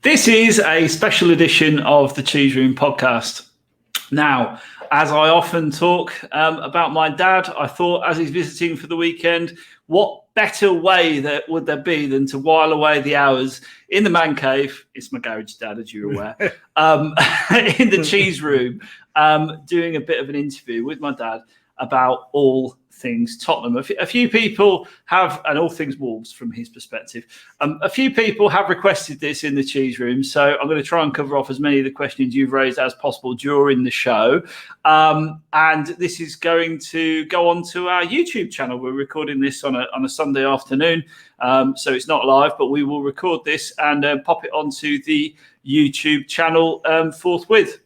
This is a special edition of the Cheese Room podcast. Now, as I often talk about my dad, I thought as he's visiting for the weekend, what better way would there be than to while away the hours in the man cave? It's my garage dad, as you're aware, in the Cheese Room, doing a bit of an interview with my dad about all things Tottenham. A few people have, and all things Wolves from his perspective, a few people have requested this in the Cheese Room, so I'm going to try and cover off as many of the questions you've raised as possible during the show. And this is going to go on to our YouTube channel. We're recording this on a Sunday afternoon, so it's not live, but we will record this and pop it onto the YouTube channel forthwith.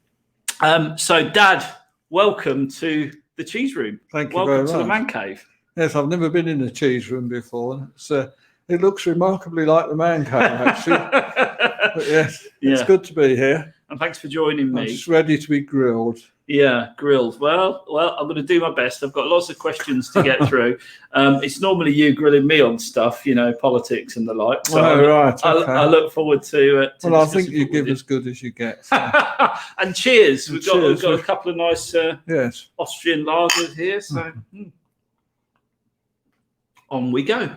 So, Dad, welcome to the Cheese Room. Thank you very much. Welcome to the man cave. Yes, I've never been in a cheese room before. It looks remarkably like the man cave, actually. But yes, it's good to be here. And thanks for joining me. I'm just ready to be grilled. Yeah, grilled. Well, I'm going to do my best. I've got lots of questions to get through. It's normally you grilling me on stuff, politics and the like. So I look forward to I think you give as good as you get. So. And cheers. We've got a couple of nice Austrian lagers here. So on we go.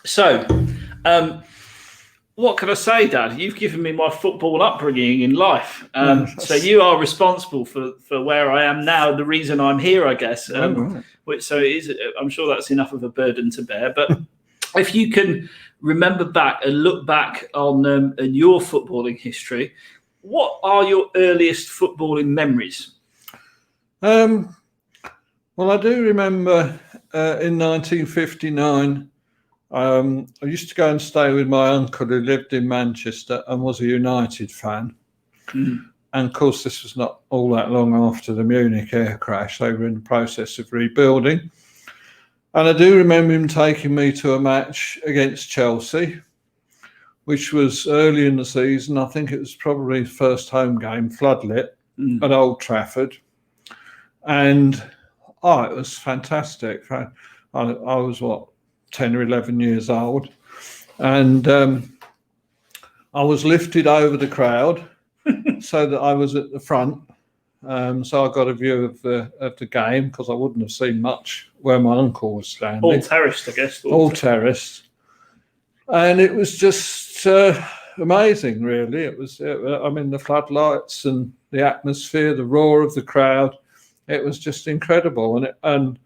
So, what can I say, Dad? You've given me my football upbringing in life. So you are responsible for where I am now, the reason I'm here, I guess. Which it is, I'm sure that's enough of a burden to bear. But if you can remember back and look back on your footballing history, what are your earliest footballing memories? Well, I do remember in 1959, I used to go and stay with my uncle who lived in Manchester and was a United fan. And of course, this was not all that long after the Munich air crash. They were in the process of rebuilding. And I do remember him taking me to a match against Chelsea, which was early in the season. I think it was probably the first home game, floodlit, at Old Trafford. And, it was fantastic. I was, 10 or 11 years old, and I was lifted over the crowd so that I was at the front, so I got a view of the game because I wouldn't have seen much where my uncle was standing. All terraced, I guess. All terraced, and it was just amazing, really. It was, the floodlights and the atmosphere, the roar of the crowd. It was just incredible, and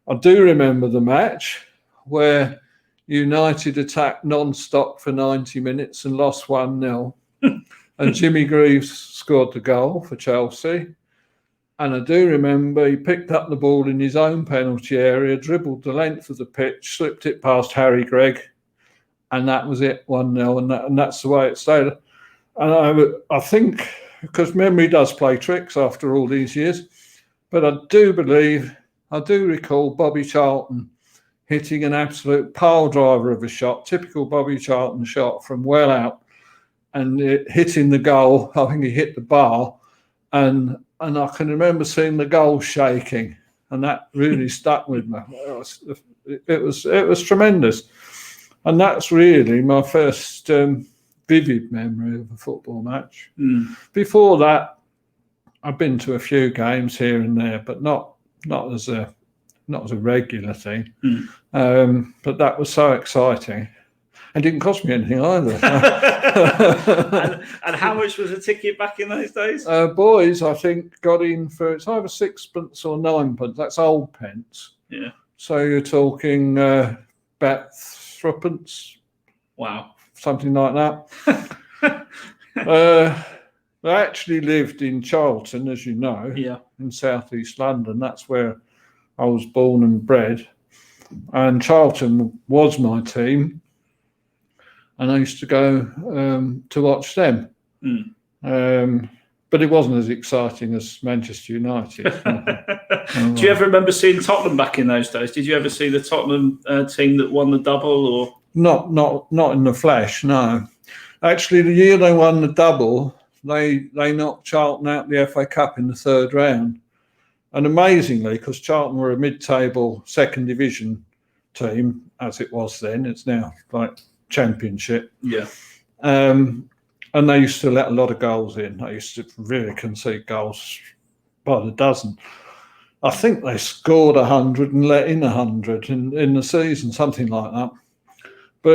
I do remember the match where United attacked non-stop for 90 minutes and lost 1-0. And Jimmy Greaves scored the goal for Chelsea. And I do remember he picked up the ball in his own penalty area, dribbled the length of the pitch, slipped it past Harry Gregg, and that was it, 1-0. And that's the way it stayed. And I think, because memory does play tricks after all these years, but I do recall Bobby Charlton hitting an absolute pile driver of a shot, typical Bobby Charlton shot from well out, and hitting the goal. I think he hit the bar, and I can remember seeing the goal shaking, and that really stuck with me. It was tremendous, and that's really my first vivid memory of a football match. Before that, I've been to a few games here and there, but not as a regular thing, but that was so exciting. It didn't cost me anything either. and how much was a ticket back in those days? Boys, I think, got in for, it's either 6p or 9p. That's old pence. Yeah. So you're talking about 3p. Wow. Something like that. I actually lived in Charlton, as you know, in southeast London. That's where I was born and bred, and Charlton was my team, and I used to go to watch them. But it wasn't as exciting as Manchester United. Do you ever remember seeing Tottenham back in those days? Did you ever see the Tottenham team that won the double? Or not in the flesh? No, actually, the year they won the double, they knocked Charlton out the FA Cup in the third round. And amazingly, because Charlton were a mid-table second division team, as it was then, it's now like Championship. Yeah. And they used to let a lot of goals in. They used to really concede goals by the dozen. I think they scored 100 and let in 100 in the season, something like that.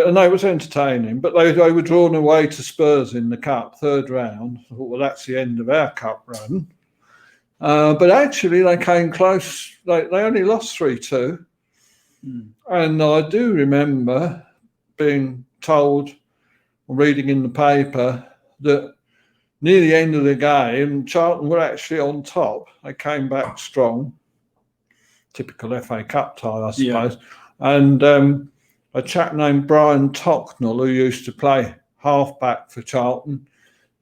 And they was entertaining. But they were drawn away to Spurs in the cup, third round. I thought, well, that's the end of our cup run. But actually, they came close. They only lost 3-2. And I do remember being told, reading in the paper, that near the end of the game, Charlton were actually on top. They came back strong. Typical FA Cup tie, I suppose. Yeah. And a chap named Brian Tocknell, who used to play halfback for Charlton,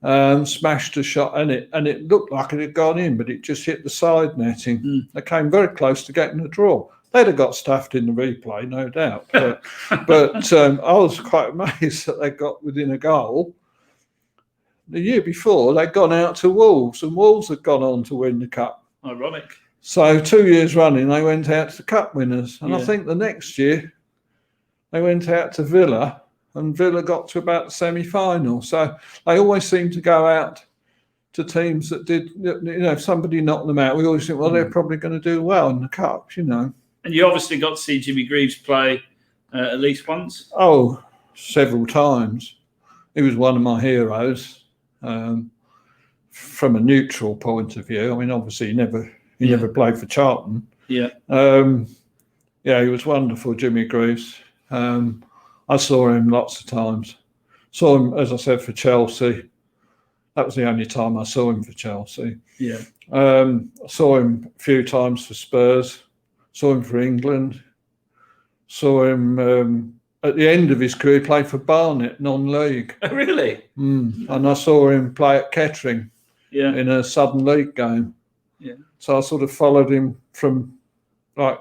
smashed a shot in it, and it looked like it had gone in, but it just hit the side netting. They came very close to getting a draw. They'd have got stuffed in the replay, no doubt. But I was quite amazed that they got within a goal. The year before, they'd gone out to Wolves, and Wolves had gone on to win the cup. Ironic. So 2 years running, they went out to the cup winners. And I think the next year, they went out to Villa, and Villa got to about the semi-final. So they always seem to go out to teams that did, if somebody knocked them out, we always think, well, they're probably going to do well in the cup, And you obviously got to see Jimmy Greaves play at least once? Oh, several times. He was one of my heroes from a neutral point of view. I mean, obviously, he never played for Charlton. Yeah. He was wonderful, Jimmy Greaves. I saw him lots of times. Saw him, as I said, for Chelsea. That was the only time I saw him for Chelsea. Yeah. I saw him a few times for Spurs. Saw him for England. Saw him at the end of his career, play for Barnet, non-league. Oh, really? And I saw him play at Kettering in a Southern League game. Yeah. So I sort of followed him from like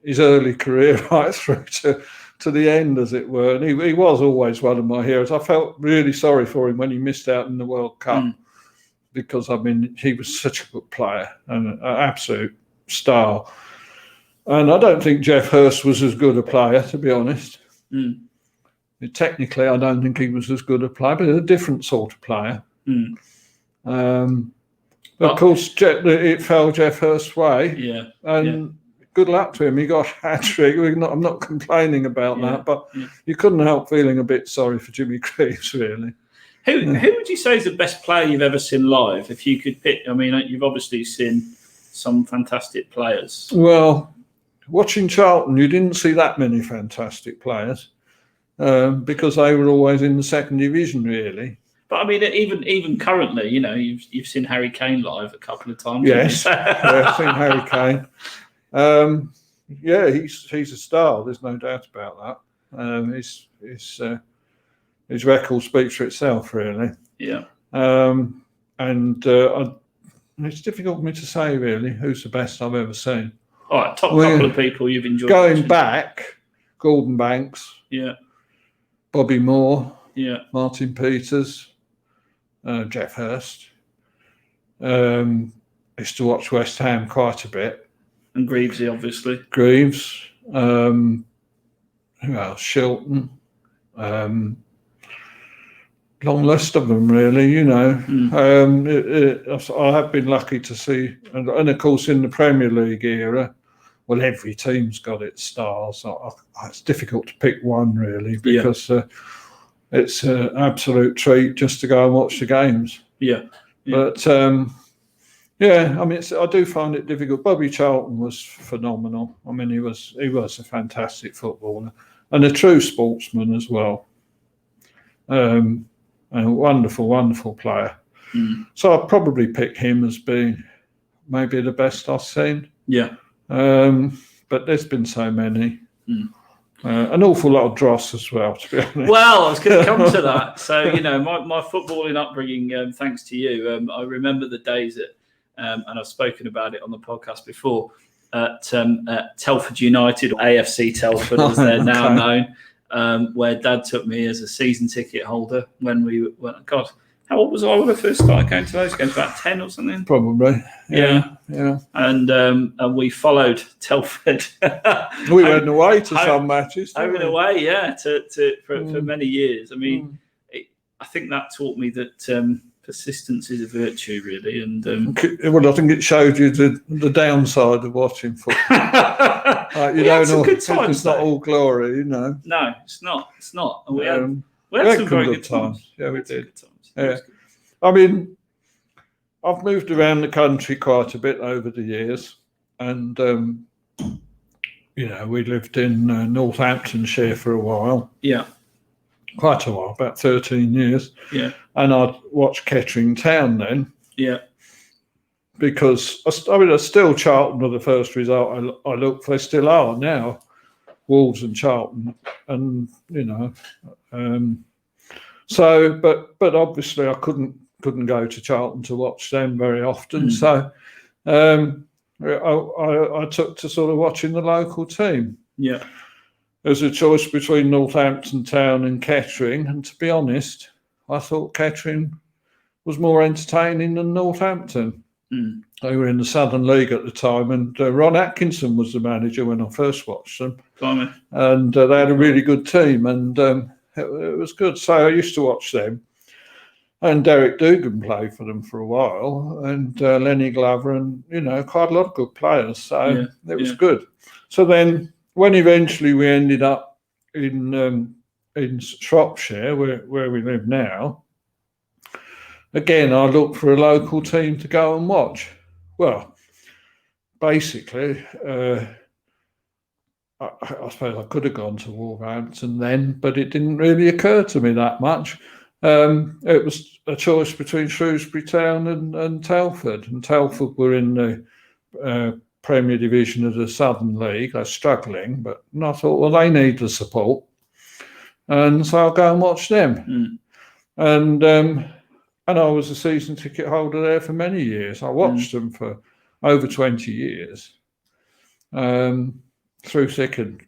his early career right through to the end, as it were. And he was always one of my heroes. I felt really sorry for him when he missed out in the World Cup because, I mean, he was such a good player and an absolute star. And I don't think Jeff Hurst was as good a player, to be honest. Technically, I don't think he was as good a player, but a different sort of player. Of course, it fell Jeff Hurst's way. Yeah. And good luck to him. He got a hat-trick. I'm not complaining about that, but you couldn't help feeling a bit sorry for Jimmy Greaves, really. Who would you say is the best player you've ever seen live? If you could pick, I mean, you've obviously seen some fantastic players. Well, watching Charlton, you didn't see that many fantastic players because they were always in the second division, really. But I mean, even currently, you've seen Harry Kane live a couple of times. Yes, I've seen Harry Kane. He's a star. There's no doubt about that. His record speaks for itself, really. Yeah. It's difficult for me to say, really, who's the best I've ever seen. All right, couple of people you've enjoyed. Going watching. back, Gordon Banks. Yeah. Bobby Moore. Yeah. Martin Peters. Jeff Hurst. Used to watch West Ham quite a bit. And Greavesy, obviously. Greaves. Who else? Shilton. Long list of them, really, I have been lucky to see, and of course in the Premier League era, well, every team's got its stars. It's difficult to pick one, really, because it's an absolute treat just to go and watch the games. Yeah. But, I mean, I do find it difficult. Bobby Charlton was phenomenal. I mean, he was a fantastic footballer and a true sportsman as well. A wonderful, wonderful player. So I'd probably pick him as being maybe the best I've seen. Yeah. But there's been so many. An awful lot of dross as well, to be honest. Well, I was going to come to that. So, my footballing upbringing, thanks to you, I remember the days and I've spoken about it on the podcast before, at Telford United, or AFC Telford as they're now known. Where Dad took me as a season ticket holder when we went. God, how old was I when I first started going to those games? About 10 or something. Probably. Yeah. And we followed Telford. We went away to some matches. Over and away, for many years. I mean, I think that taught me that persistence is a virtue, really. And well, I think it showed you the downside of watching football. we had some good times. It's not all glory, you know. No, it's not. It's not. And we had We some had very good good times. Yeah, we did. Good times. Yeah. I mean, I've moved around the country quite a bit over the years, and you know, we lived in Northamptonshire for a while. Yeah. Quite a while, about 13 years. Yeah. And I'd watch Kettering Town then. Yeah. Because, still Charlton are the first result I look for. They still are now, Wolves and Charlton. And, you know, but obviously I couldn't go to Charlton to watch them very often. So I took to sort of watching the local team. Yeah. There's a choice between Northampton Town and Kettering, and to be honest, I thought Kettering was more entertaining than Northampton. They were in the Southern League at the time, and Ron Atkinson was the manager when I first watched them. And they had a really good team, and it was good. So I used to watch them. And Derek Dugan played for them for a while, and Lenny Glover, and, you know, quite a lot of good players. So it was good. So then, when eventually we ended up in Shropshire, where we live now, again, I looked for a local team to go and watch. Well, basically, I suppose I could have gone to Wolverhampton then, but it didn't really occur to me that much. It was a choice between Shrewsbury Town and Telford, and Telford were in the Premier Division of the Southern League. They're struggling, but I thought, well, they need the support, and so I'll go and watch them. And I was a season ticket holder there for many years. I watched them for over 20 years, through thick and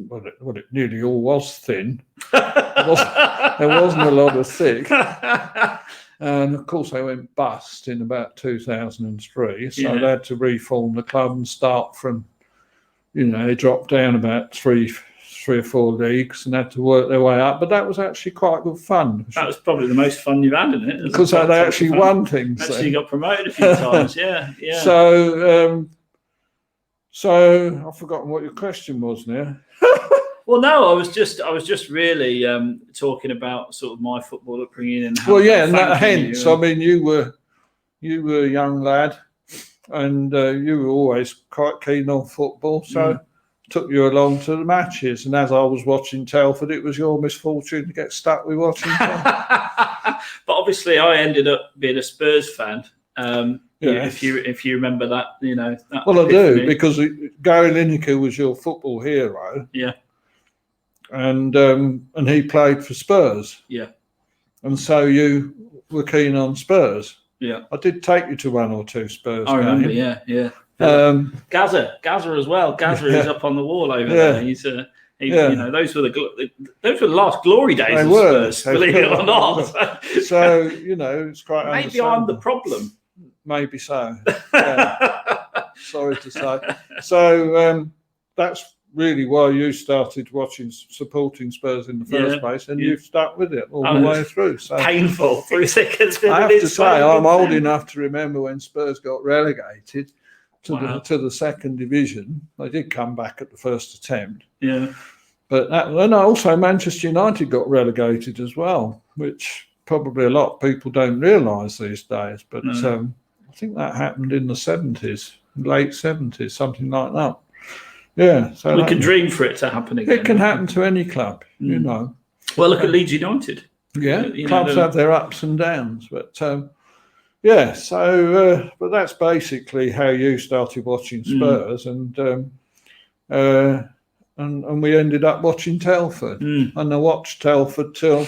well, it nearly all was thin. There wasn't a lot of thick. And of course, they went bust in about 2003. So they had to reform the club and start from, you know, they dropped down about three or four leagues and had to work their way up. But that was actually quite good fun. That was probably the most fun you've had, isn't it? Because they actually won things. Actually got promoted a few times, yeah. So I've forgotten what your question was now. Well, no, I was just really talking about sort of my football upbringing and how. Well, yeah, and that hence, I mean, you were a young lad, and you were always quite keen on football, so took you along to the matches. And as I was watching Telford, it was your misfortune to get stuck with watching Telford. But obviously, I ended up being a Spurs fan. If you remember that, you know. Well, I do, because Gary Lineker was your football hero. Yeah. And he played for Spurs. Yeah. And so you were keen on Spurs. Yeah. I did take you to one or two Spurs games. I remember, yeah. Gazza as well. Gazza is up on the wall over there. He's you know, those were the last glory days of Spurs, believe it or not. So, you know, it's quite maybe I'm the problem. Maybe so. Yeah. Sorry to say. So that's really why you started supporting Spurs in the first place, and you've stuck with it all the way through. So painful through thick and thin. I have to say, I'm old enough to remember when Spurs got relegated to the second division. They did come back at the first attempt. Yeah. But then also Manchester United got relegated as well, which probably a lot of people don't realise these days. But I think that happened in the 70s, late 70s, something like that. Yeah, so we can dream for it to happen again. It can happen to any club, you know. Well, look at Leeds United. Yeah, clubs have their ups and downs, but but that's basically how you started watching Spurs, and we ended up watching Telford, and I watched Telford till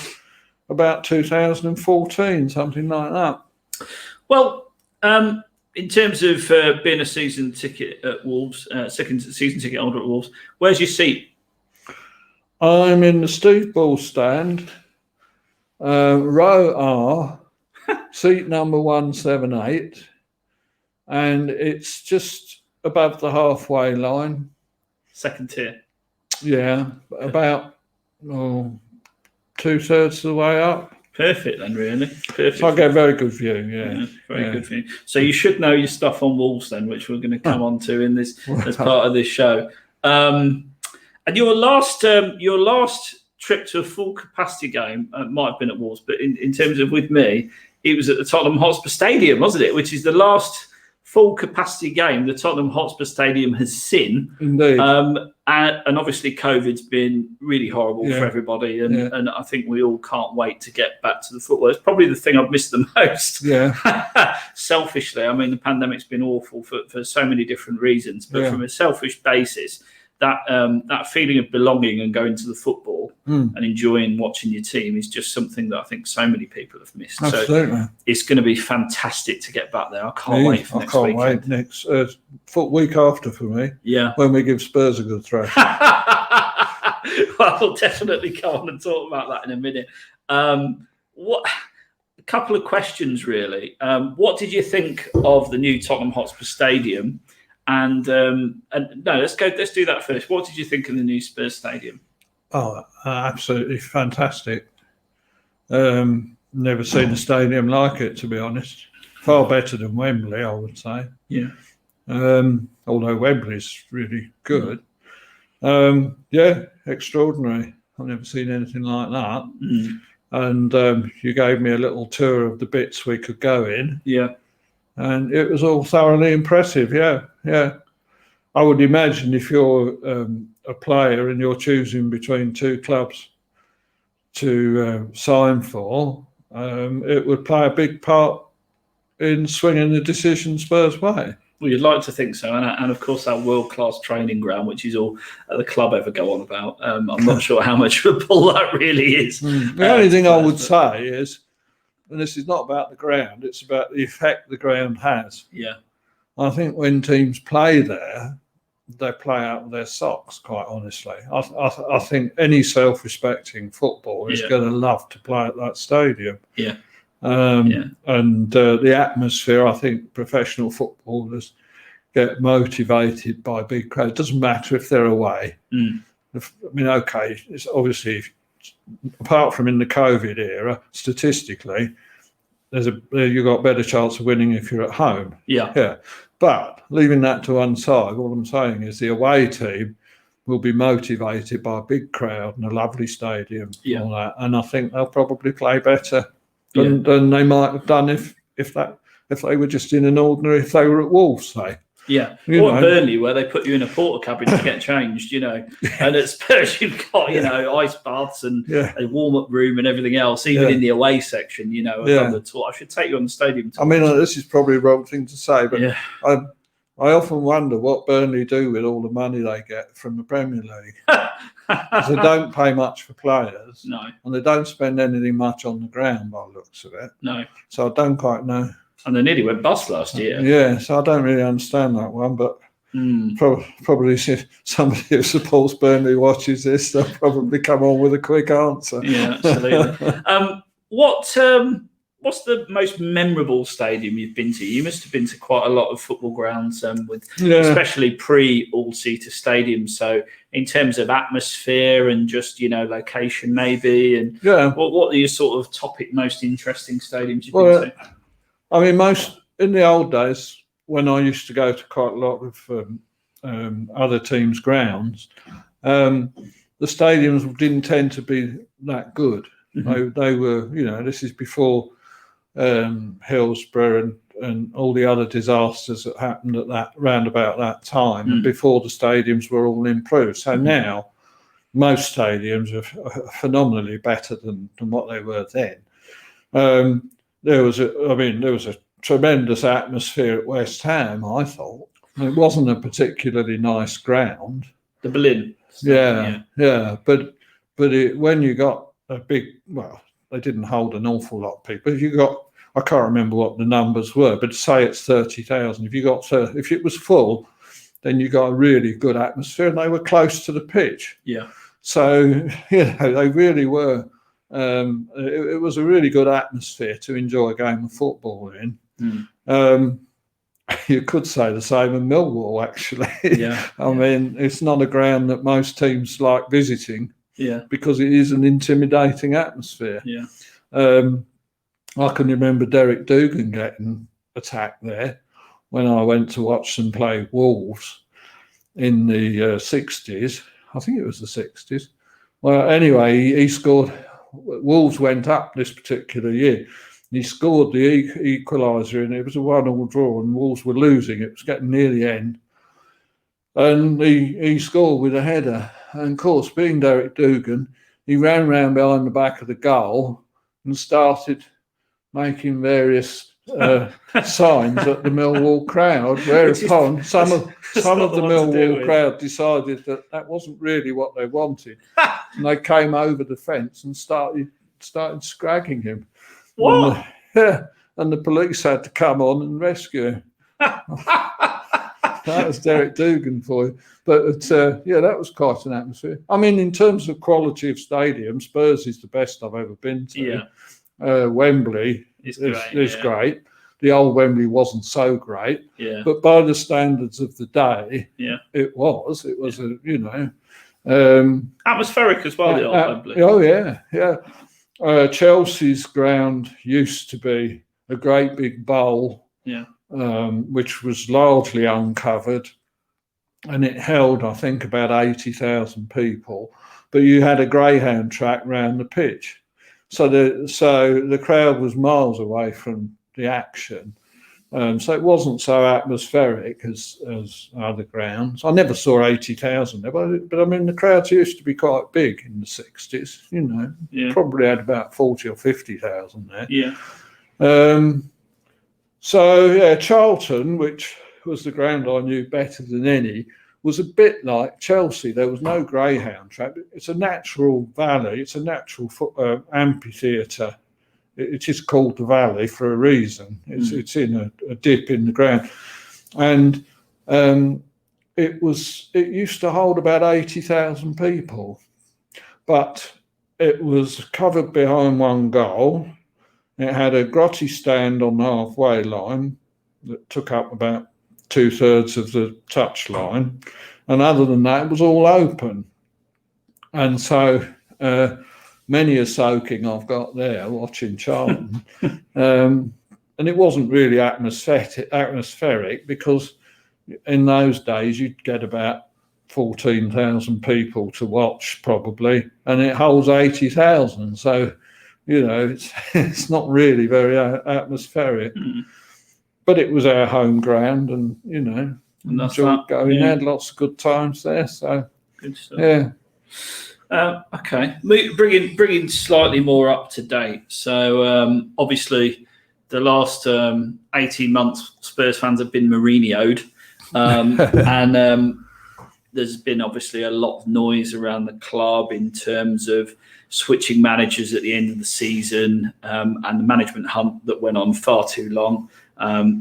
about 2014, something like that. Well. In terms of being a season ticket at Wolves, second season ticket holder at Wolves, where's your seat? I'm in the Steve Ball stand, row R, seat number 178, and it's just above the halfway line. Second tier. Yeah, about 2/3 of the way up. Perfect then, really. Perfect. So I get a very good view, yeah. Very good view. So you should know your stuff on Wolves then, which we're going to come on to in this as part of this show. And your last trip to a full capacity game might have been at Wolves, but in terms of with me, it was at the Tottenham Hotspur Stadium, wasn't it? Which is the last full capacity game the Tottenham Hotspur Stadium has seen. Indeed. And obviously COVID's been really horrible for everybody, and I think we all can't wait to get back to the football. It's probably the thing I've missed the most. Selfishly, I mean, the pandemic's been awful for so many different reasons, but from a selfish basis, that feeling of belonging and going to the football and enjoying watching your team is just something that I think so many people have missed. Absolutely. So it's going to be fantastic to get back there. I can't wait for next week. I can't wait next week after for me. Yeah. When we give Spurs a good throw. Well, we'll definitely go on and talk about that in a minute. A couple of questions, really. What did you think of the new Tottenham Hotspur Stadium? And no, let's do that first. What did you think of the new Spurs Stadium? Oh, absolutely fantastic. Never seen a stadium like it, to be honest. Far better than Wembley, I would say. Yeah. Although Wembley's really good. Extraordinary. I've never seen anything like that. And you gave me a little tour of the bits we could go in. Yeah. And it was all thoroughly impressive. Yeah. I would imagine if you're a player and you're choosing between two clubs to sign for, it would play a big part in swinging the decision Spurs' way. Well, you'd like to think so, and of course that world-class training ground, which is all the club ever go on about. I'm not sure how much of a pull that really is. The only thing I would say is, and this is not about the ground, it's about the effect the ground has. Yeah. I think when teams play there, they play out of their socks, quite honestly. I think any self-respecting footballer is going to love to play at that stadium. Yeah. And the atmosphere, I think professional footballers get motivated by big crowds. It doesn't matter if they're away. It's obviously, apart from in the COVID era, statistically, you've got a better chance of winning if you're at home. Yeah. But leaving that to one side, all I'm saying is the away team will be motivated by a big crowd and a lovely stadium and all that. And I think they'll probably play better than they might have done if they were just in an ordinary, if they were at Wolves, say. Yeah, or at Burnley, where they put you in a porta cabin to get changed, and at Spurs you've got, ice baths and a warm-up room and everything else, even in the away section, on the tour. I should take you on the stadium tour. I mean, this is probably the wrong thing to say, but I often wonder what Burnley do with all the money they get from the Premier League. They don't pay much for players, and they don't spend anything much on the ground by the looks of it. No. So I don't quite know. And they nearly went bust last year. Yeah, so I don't really understand that one, but probably if somebody who supports Burnley watches this, they'll probably come on with a quick answer. Yeah, absolutely. What's the most memorable stadium you've been to? You must have been to quite a lot of football grounds, especially pre-all-seater stadiums. So in terms of atmosphere and just, location maybe, and what are your sort of most interesting stadiums you've been to? I mean, in the old days, when I used to go to quite a lot of other teams' grounds, the stadiums didn't tend to be that good. They were, this is before Hotspur and all the other disasters that happened round about that time, and before the stadiums were all improved. So now, most stadiums are phenomenally better than what they were then. There was a tremendous atmosphere at West Ham, I thought. It wasn't a particularly nice ground. The Berlin. But when you got a big, they didn't hold an awful lot of people. If you got, I can't remember what the numbers were, but say it's 30,000. If it was full, then you got a really good atmosphere, and they were close to the pitch. Yeah. So they really were. It was a really good atmosphere to enjoy a game of football in. You could say the same in Millwall, actually. I mean, it's not a ground that most teams like visiting because it is an intimidating atmosphere. I can remember Derek Dugan getting attacked there when I went to watch them play Wolves in the 60s. I think it was the 60s. Well, anyway, he scored. Wolves went up this particular year. He scored the equaliser, and it was a 1-1 draw, and Wolves were losing. It was getting near the end. And he scored with a header. And of course, being Derek Dugan, he ran round behind the back of the goal and started making various signs at the Millwall crowd, whereupon some of the Millwall crowd decided that wasn't really what they wanted. And they came over the fence and started scragging him. What? And the police had to come on and rescue him. That was Derek Dugan for you. But that was quite an atmosphere. I mean, in terms of quality of stadium, Spurs is the best I've ever been to. Yeah. Wembley is great. The old Wembley wasn't so great, but by the standards of the day, it was atmospheric as well. The old Wembley. Oh yeah. Chelsea's ground used to be a great big bowl, which was largely uncovered, and it held, I think, about 80,000 people. But you had a greyhound track round the pitch. So the crowd was miles away from the action, so it wasn't so atmospheric as other grounds. I never saw 80,000 there, but I mean the crowds used to be quite big in the 60s. Probably had about 40 or 50,000 there. Charlton, which was the ground I knew better than any, was a bit like Chelsea. There was no greyhound track. It's a natural valley. It's a natural amphitheatre. It is called the Valley for a reason. It's in a dip in the ground, and it used to hold about 80,000 people, but it was covered behind one goal. It had a grotty stand on the halfway line that took up about 2/3 of the touch line, and other than that, it was all open. And so many a soaking I've got there watching Charlton, and it wasn't really atmospheric because in those days you'd get about 14,000 people to watch probably, and it holds 80,000. So it's not really very atmospheric. But it was our home ground, and enjoyed going. Had lots of good times there. So good stuff. Okay, bringing slightly more up to date. So obviously, the last 18 months, Spurs fans have been Mourinho'd, and there's been obviously a lot of noise around the club in terms of switching managers at the end of the season, and the management hunt that went on far too long.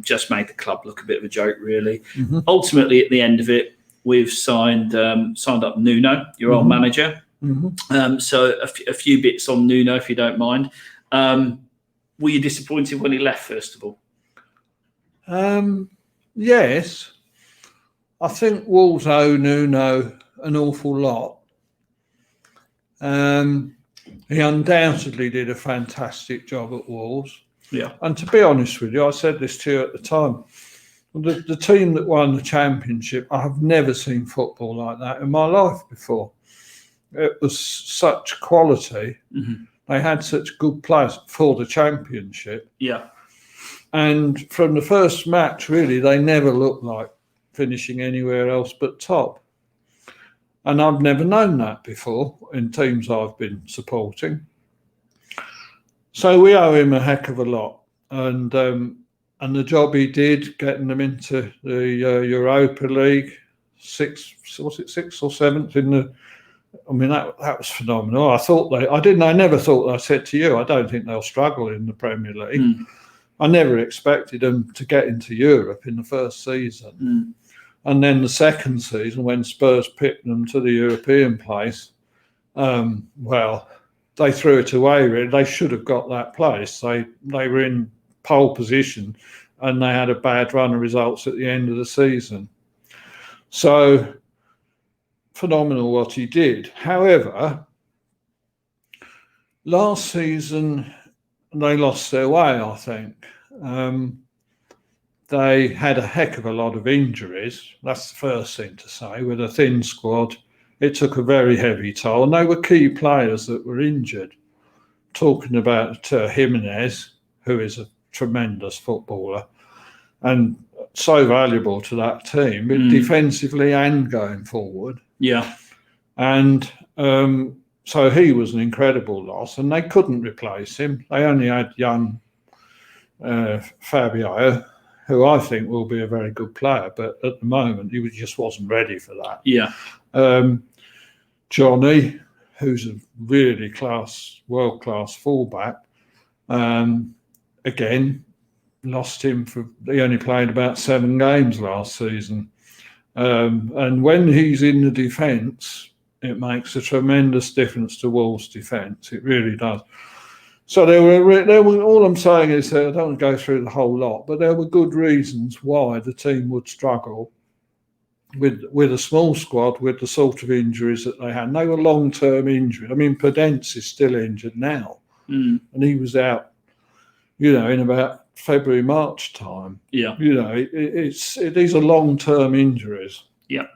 Just made the club look a bit of a joke, really. Ultimately, at the end of it, we've signed up Nuno, your old manager. So a few bits on Nuno, if you don't mind. Were you disappointed when he left, first of all? Yes. I think Wolves owe Nuno an awful lot. He undoubtedly did a fantastic job at Wolves. Yeah. And to be honest with you, I said this to you at the time, the team that won the championship, I have never seen football like that in my life before. It was such quality. They had such good players for the championship. Yeah. And from the first match, really, they never looked like finishing anywhere else but top. And I've never known that before in teams I've been supporting. So we owe him a heck of a lot. And the job he did, getting them into the Europa League, sixth or seventh in the. I mean, that was phenomenal. I never thought, I said to you, I don't think they'll struggle in the Premier League. I never expected them to get into Europe in the first season. And then the second season, when Spurs picked them to the European place, they threw it away, really. They should have got that place. They were in pole position and they had a bad run of results at the end of the season. So, phenomenal what he did. However, last season they lost their way, I think. They had a heck of a lot of injuries. That's the first thing to say. With a thin squad, it took a very heavy toll. And they were key players that were injured. Talking about Jimenez, who is a tremendous footballer and so valuable to that team, defensively and going forward. Yeah. And so he was an incredible loss, and they couldn't replace him. They only had young Fabio, who I think will be a very good player, but at the moment he just wasn't ready for that. Yeah. Johnny, who's a really world-class fullback, again, lost him he only played about 7 games last season. And when he's in the defence, it makes a tremendous difference to Wolves' defence. It really does. So there were. All I'm saying is that I don't want to go through the whole lot, but there were good reasons why the team would struggle with a small squad, with the sort of injuries that they had. And they were long-term injuries. I mean, Pence is still injured now, and he was out, in about February, March time. Yeah. These are long-term injuries. Yeah.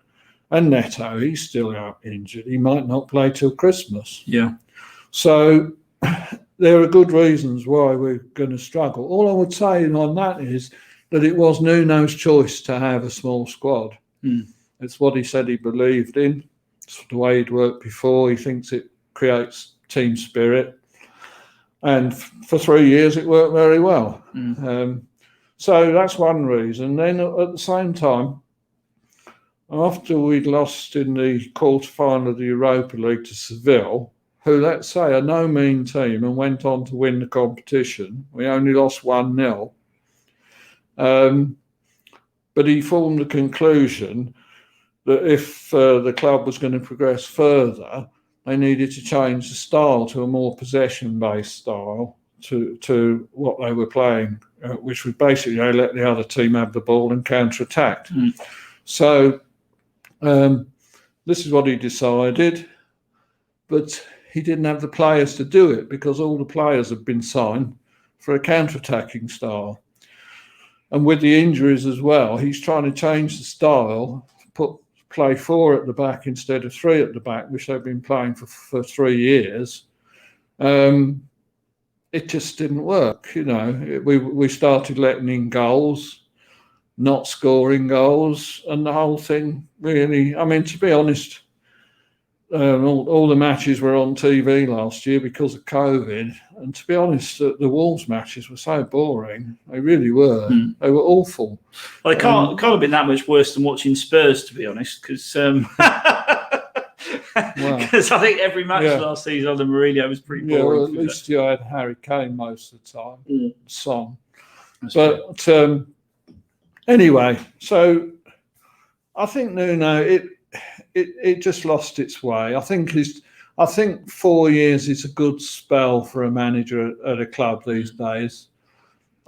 And Neto, he's still out injured. He might not play till Christmas. Yeah. So there are good reasons why we're going to struggle. All I would say on that is that it was Nuno's choice to have a small squad. It's what he said he believed in. It's the way he'd worked before. He thinks it creates team spirit. And for 3 years, it worked very well. So that's one reason. Then at the same time, after we'd lost in the quarter-final of the Europa League to Seville, who, let's say, are no mean team and went on to win the competition, we only lost 1-0. But he formed the conclusion that if the club was going to progress further, they needed to change the style to a more possession-based style to what they were playing, which would basically let the other team have the ball and counter-attacked. So this is what he decided, but he didn't have the players to do it because all the players had been signed for a counter-attacking style. And with the injuries as well, he's trying to change the style, play 4 at the back instead of 3 at the back, which they've been playing for 3 years. It just didn't work. We started letting in goals, not scoring goals, and the whole thing really, I mean, to be honest, all the matches were on TV last year because of COVID. And to be honest, the Wolves matches were so boring. They really were. They were awful. Well, it can't have been that much worse than watching Spurs, to be honest, because I think every match last season on the Mourinho was pretty boring. Yeah, well, at least you had Harry Kane most of the time, Son. But anyway, so I think Nuno, it just lost its way. I think 4 years is a good spell for a manager at a club these days.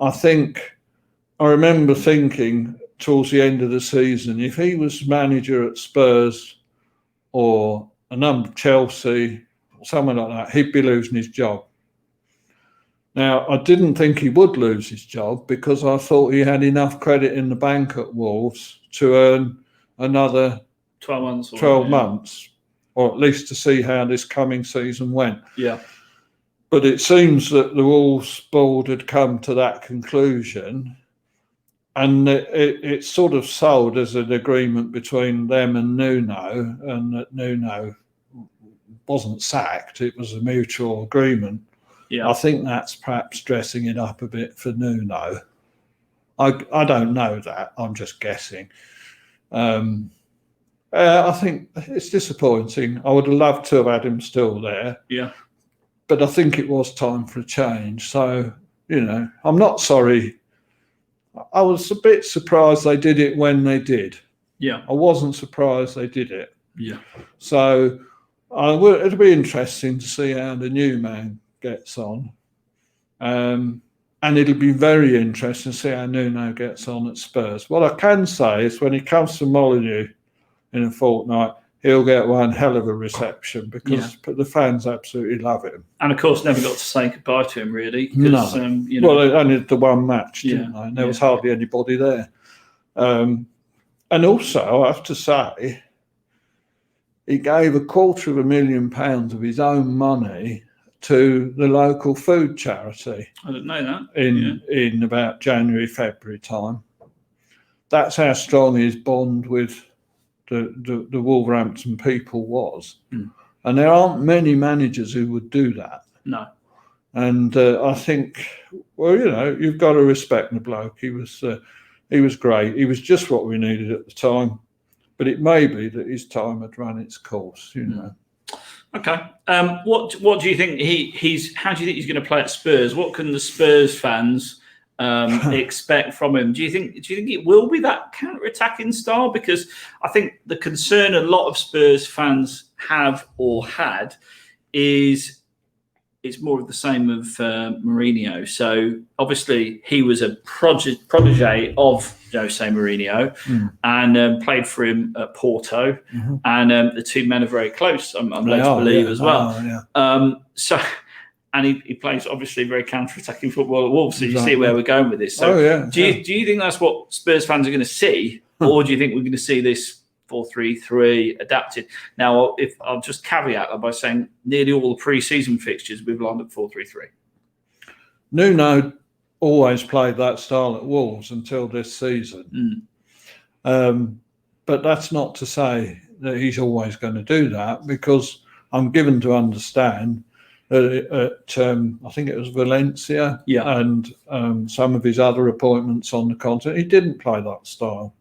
I remember thinking towards the end of the season, if he was manager at Spurs or Chelsea, or something like that, he'd be losing his job. Now, I didn't think he would lose his job because I thought he had enough credit in the bank at Wolves to earn another 12 months, or at least to see how this coming season went. Yeah. But it seems that the Wolves board had come to that conclusion, and it sort of sold as an agreement between them and Nuno, and that Nuno wasn't sacked. It was a mutual agreement. Yeah. I think that's perhaps dressing it up a bit for Nuno. I don't know that. I'm just guessing. I think it's disappointing. I would have loved to have had him still there. Yeah. But I think it was time for a change. So, I'm not sorry. I was a bit surprised they did it when they did. Yeah. I wasn't surprised they did it. Yeah. So it'll be interesting to see how the new man gets on. And it'll be very interesting to see how Nuno gets on at Spurs. What I can say is when he comes to Molineux in a fortnight, he'll get one hell of a reception because the fans absolutely love him. And of course, never got to say goodbye to him really. No. Well, only the one match, didn't they? And there was hardly anybody there. And also, I have to say, he gave £250,000 of his own money to the local food charity. I didn't know that. In about January, February time. That's how strong his bond with the Wolverhampton people was. And there aren't many managers who would do that. No. And I think, well, you've got to respect the bloke. He was great. He was just what we needed at the time. But it may be that his time had run its course, Okay. What do you think how do you think he's going to play at Spurs? What can the Spurs fans expect from him? Do you think it will be that counter-attacking style? Because I think the concern a lot of Spurs fans have or had is it's more of the same of Mourinho. So obviously he was a protege of Jose Mourinho and played for him at Porto, and the two men are very close. I'm led to believe as well. And he plays obviously very counter-attacking football at Wolves. So you see where we're going with this. So do you think that's what Spurs fans are going to see, or do you think we're going to see this 4-3-3 adapted? Now, if I'll just caveat that by saying nearly all the pre-season fixtures we've lined up 4-3-3. Nuno always played that style at Wolves until this season. But that's not to say that he's always going to do that, because I'm given to understand that I think it was Valencia and some of his other appointments on the continent, he didn't play that style.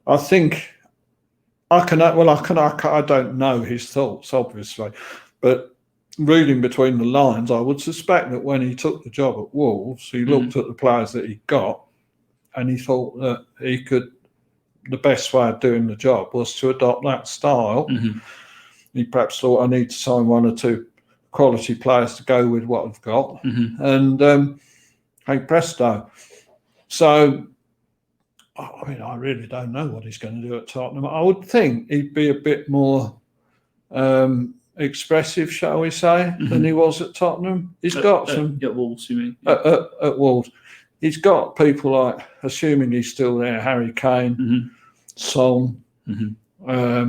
I think I don't know his thoughts, obviously, but reading between the lines, I would suspect that when he took the job at Wolves, he looked at the players that he got and he thought that the best way of doing the job was to adopt that style. He perhaps thought, I need to sign one or two quality players to go with what I've got. And hey, presto. So, I mean, I really don't know what he's going to do at Tottenham. I would think he'd be a bit more expressive, shall we say, than he was at Tottenham. He's got some... At Wolves, you mean? At Wolves. He's got people like, assuming he's still there, Harry Kane, Son, a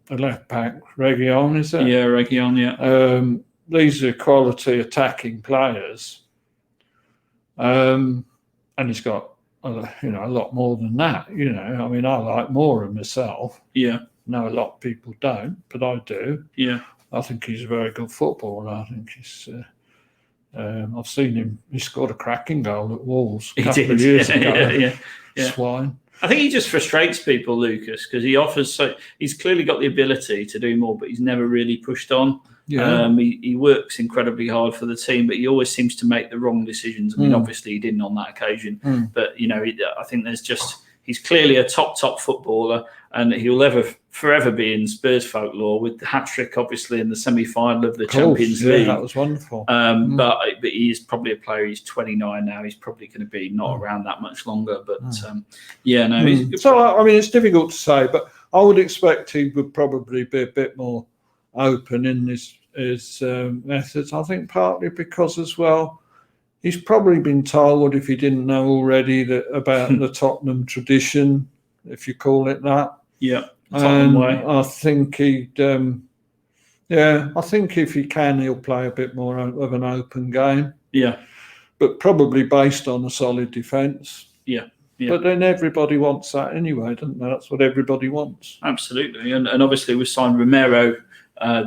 left back, Reguilon, is it? Yeah, Reguilon, yeah. These are quality attacking players. And he's got, a lot more than that. I mean, I like Moura myself. Yeah. No, a lot of people don't, but I do. Yeah. I think he's a very good footballer. I think he's... I've seen him. He scored a cracking goal at Wolves a couple of years ago. Yeah. Swine. I think he just frustrates people, Lucas, because he offers he's clearly got the ability to do more, but he's never really pushed on. Yeah. He works incredibly hard for the team, but he always seems to make the wrong decisions. I mean, obviously he didn't on that occasion, but I think he's clearly a top footballer, and he'll forever be in Spurs folklore with the hat-trick, obviously, in the semi-final of the Champions League. That was wonderful. But he is probably a player. He's 29 now. He's probably going to be not around that much longer. But he's a good player. I mean, it's difficult to say, but I would expect he would probably be a bit more open in his methods. I think partly because as well, he's probably been told, if he didn't know already, that about the Tottenham tradition, if you call it that. Yeah. And I think he'd, I think if he can, he'll play a bit more of an open game. Yeah. But probably based on a solid defence. Yeah. But then everybody wants that anyway, doesn't they? That's what everybody wants. Absolutely. And obviously we've signed Romero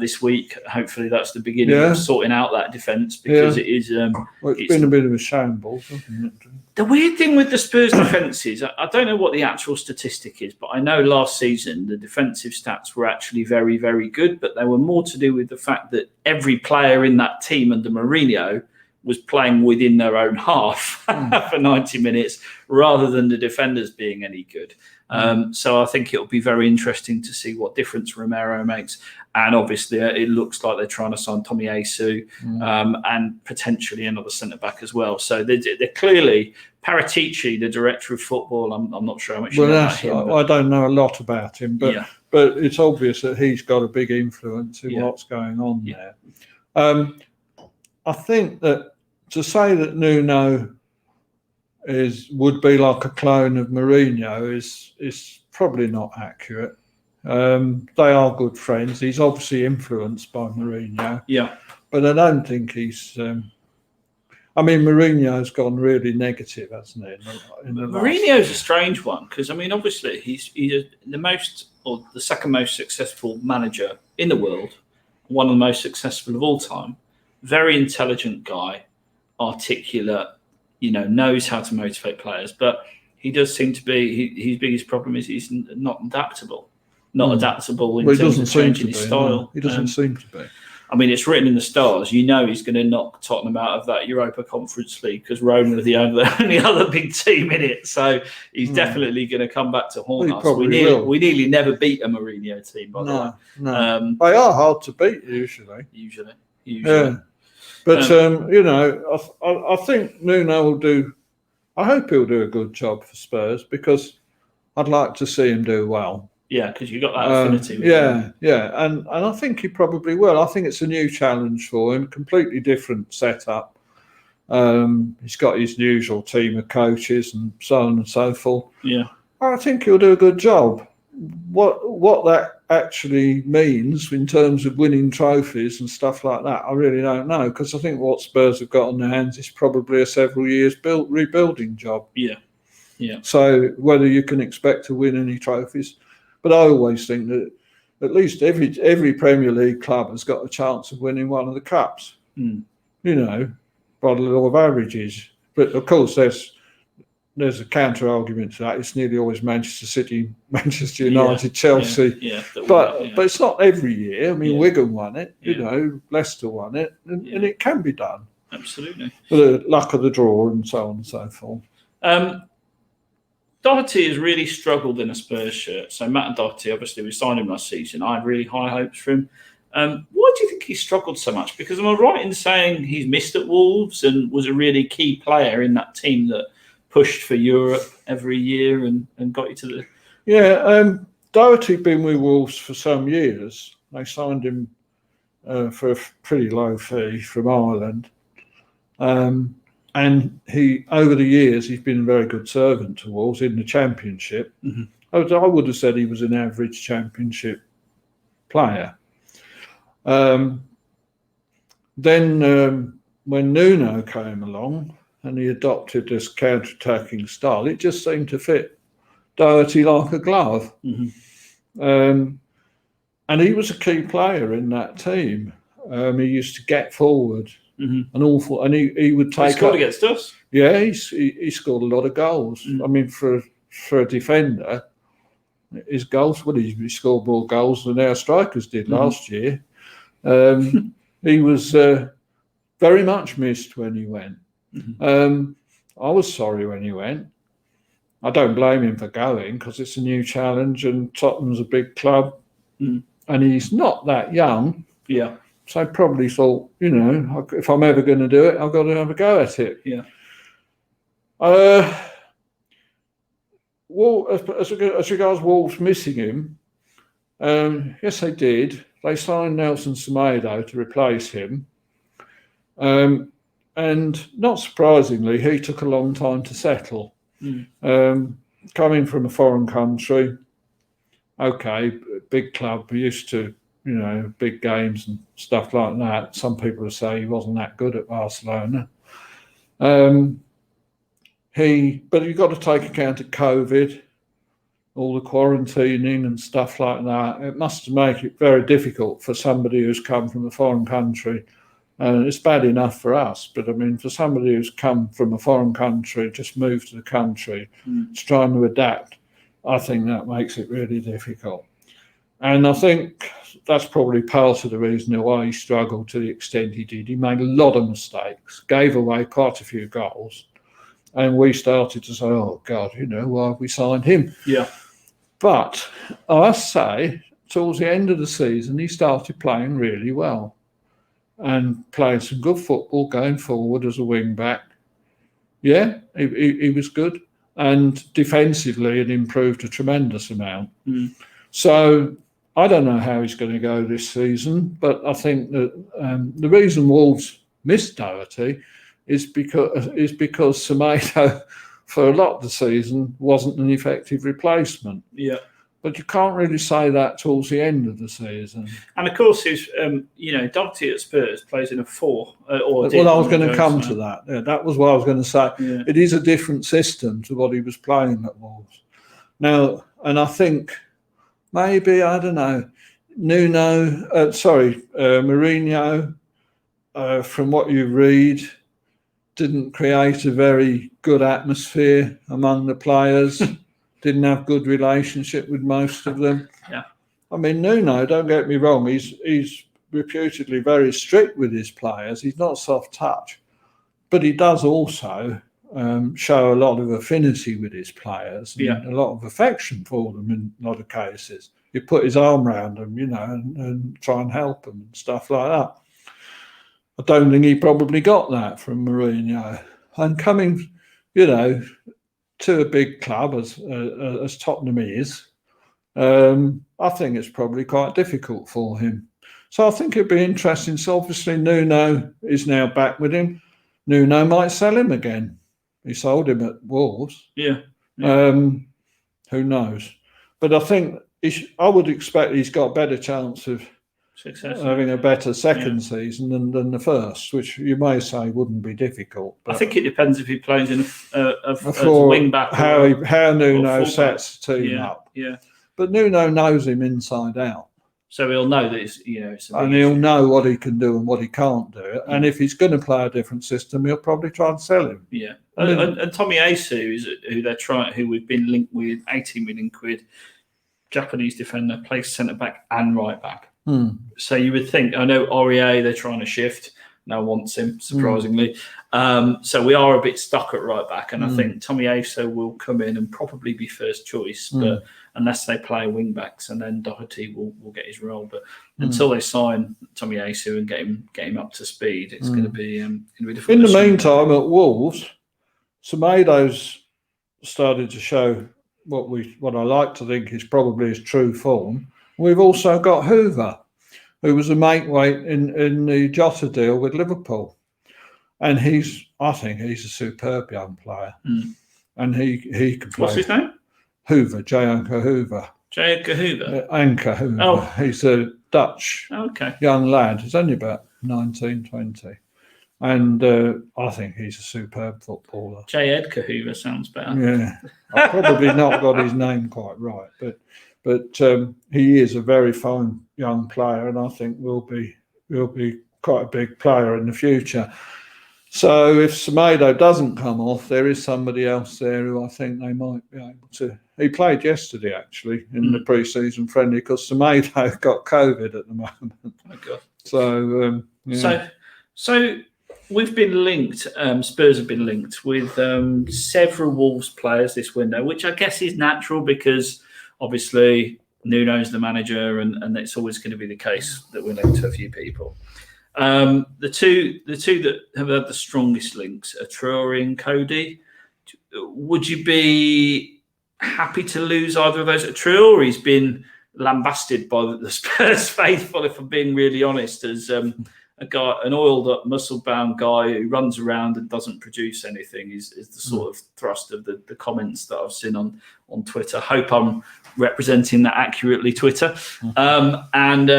this week. Hopefully that's the beginning of sorting out that defence, because it is... it's been a bit of a shambles, hasn't it? The weird thing with the Spurs defence is, I don't know what the actual statistic is, but I know last season the defensive stats were actually very, very good, but they were more to do with the fact that every player in that team under Mourinho was playing within their own half for 90 minutes rather than the defenders being any good. So I think it'll be very interesting to see what difference Romero makes. And obviously, it looks like they're trying to sign Tommy Asu and potentially another centre-back as well. So they're clearly, Paratici, the director of football, I'm not sure how much you know about him. I don't know a lot about him, but it's obvious that he's got a big influence in what's going on there. I think that to say that Nuno would be like a clone of Mourinho is probably not accurate. They are good friends. He's obviously influenced by Mourinho. Yeah. But I don't think he's... Mourinho's gone really negative, hasn't he? Mourinho's a strange one because, obviously he's the second most successful manager in the world, one of the most successful of all time. Very intelligent guy, articulate, knows how to motivate players. But he does seem to be, his biggest problem is he's not adaptable. Adaptable in terms of changing his style. No, he doesn't seem to be. It's written in the stars. He's going to knock Tottenham out of that Europa Conference League because Roma are the only other big team in it. So he's definitely going to come back to haunt us. We nearly never beat a Mourinho team, by the way. No. They are hard to beat usually. Yeah. But I think Nuno will do. I hope he'll do a good job for Spurs because I'd like to see him do well. Yeah, because you've got that affinity with him. And I think he probably will. I think it's a new challenge for him, completely different setup. He's got his usual team of coaches and so on and so forth. Yeah, I think he'll do a good job. What that actually means in terms of winning trophies and stuff like that, I really don't know, because I think what Spurs have got on their hands is probably a several years rebuilding job. Yeah. So whether you can expect to win any trophies. But I always think that at least every Premier League club has got a chance of winning one of the cups, by the law of averages. But of course, there's a counter argument to that. It's nearly always Manchester City, Manchester United, Chelsea. But it's not every year. Wigan won it, Leicester won it, and it can be done. Absolutely. For the luck of the draw and so on and so forth. Doherty has really struggled in a Spurs shirt. So Matt Doherty, obviously, we signed him last season. I had really high hopes for him. Why do you think he struggled so much? Because am I right in saying he's missed at Wolves and was a really key player in that team that pushed for Europe every year and got you to the... Yeah, Doherty had been with Wolves for some years. They signed him for a pretty low fee from Ireland. And he, over the years, he's been a very good servant to Wolves in the Championship. Mm-hmm. I would have said he was an average Championship player. Then when Nuno came along and he adopted this counter-attacking style, it just seemed to fit Doherty like a glove. Mm-hmm. And he was a key player in that team. He used to get forward. Mm-hmm. And he would take. He scored against us. Yeah, he scored a lot of goals. Mm-hmm. For a defender, his goals. Well, he scored more goals than our strikers did last year. He was very much missed when he went. Mm-hmm. I was sorry when he went. I don't blame him for going because it's a new challenge and Tottenham's a big club, and he's not that young. Yeah. So I probably thought, if I'm ever going to do it, I've got to have a go at it. Yeah. Well, as regards Wolves missing him, yes, they did. They signed Nelson Semedo to replace him. And not surprisingly, he took a long time to settle. Coming from a foreign country, okay, big club, used to, big games and stuff like that. Some people say he wasn't that good at Barcelona. But you've got to take account of COVID, all the quarantining and stuff like that. It must make it very difficult for somebody who's come from a foreign country. And it's bad enough for us, but for somebody who's come from a foreign country, just moved to the country, trying to adapt, I think that makes it really difficult. And I think that's probably part of the reason why he struggled to the extent he did. He made a lot of mistakes, gave away quite a few goals. And we started to say, oh, God, why have we signed him? Yeah. But I must say, towards the end of the season, he started playing really well and playing some good football going forward as a wing back. Yeah, he was good. And defensively, it improved a tremendous amount. So I don't know how he's going to go this season, but I think that the reason Wolves missed Doherty is because Semedo, for a lot of the season, wasn't an effective replacement. Yeah. But you can't really say that towards the end of the season. And of course, he's, Doherty at Spurs plays in a 4. I was going to come to that. Yeah, that was what I was going to say. Yeah. It is a different system to what he was playing at Wolves. Now, and I think maybe, I don't know, Mourinho, from what you read, didn't create a very good atmosphere among the players. Didn't have good relationship with most of them. Yeah. I mean, Nuno, don't get me wrong, he's reputedly very strict with his players. He's not soft touch, but he does also show a lot of affinity with his players and a lot of affection for them in a lot of cases. He put his arm around them, and try and help them and stuff like that. I don't think he probably got that from Mourinho. And coming, to a big club as Tottenham is, I think it's probably quite difficult for him. So I think it'd be interesting. So obviously Nuno is now back with him. Nuno might sell him again. He sold him at Wolves. Yeah. Who knows? But I think I would expect he's got a better chance of success, having a better second season than the first, which you may say wouldn't be difficult. I think it depends if he plays in a wing back. How Nuno sets the team up. Yeah. But Nuno knows him inside out. So he'll know that it's and he'll know what he can do and what he can't do. And if he's going to play a different system, he'll probably try and sell him. Yeah. And Tommy Asu, who we've been linked with, 18 million quid, Japanese defender, plays centre back and right back. So you would think, I know Aurier, they're trying to shift. No one wants him, surprisingly. So we are a bit stuck at right back. And I think Tommy Asu will come in and probably be first choice, but unless they play wing backs, and then Doherty will get his role. But until they sign Tommy Asu and get him up to speed, it's going to be difficult. In the meantime, at Wolves, Semedo's started to show what I like to think is probably his true form. We've also got Hoover, who was a make-weight in the Jota deal with Liverpool. And I think he's a superb young player. And he can play. What's his name? Hoover, J. Anker Hoover. J. Anker Hoover? Anker Hoover. Oh. He's a Dutch young lad. He's only about 19, 20. And I think he's a superb footballer. J. Edgar Hoover sounds better. Yeah. I've probably not got his name quite right, but he is a very fine young player, and I think will be quite a big player in the future. So if Semedo doesn't come off, there is somebody else there who I think they might be able to. He played yesterday, actually, in the pre-season friendly, because Semedo got COVID at the moment. Oh, God. So, So we've been linked, Spurs have been linked with several Wolves players this window, which I guess is natural because obviously Nuno's the manager and it's always going to be the case that we're linked to a few people. The two that have had the strongest links are Traore and Cody. Would you be happy to lose either of those? Traore, he's been lambasted by the Spurs faithful, if I'm being really honest, as an oiled up, muscle bound guy who runs around and doesn't produce anything is the sort of thrust of the comments that I've seen on Twitter. Hope I'm representing that accurately, Twitter. And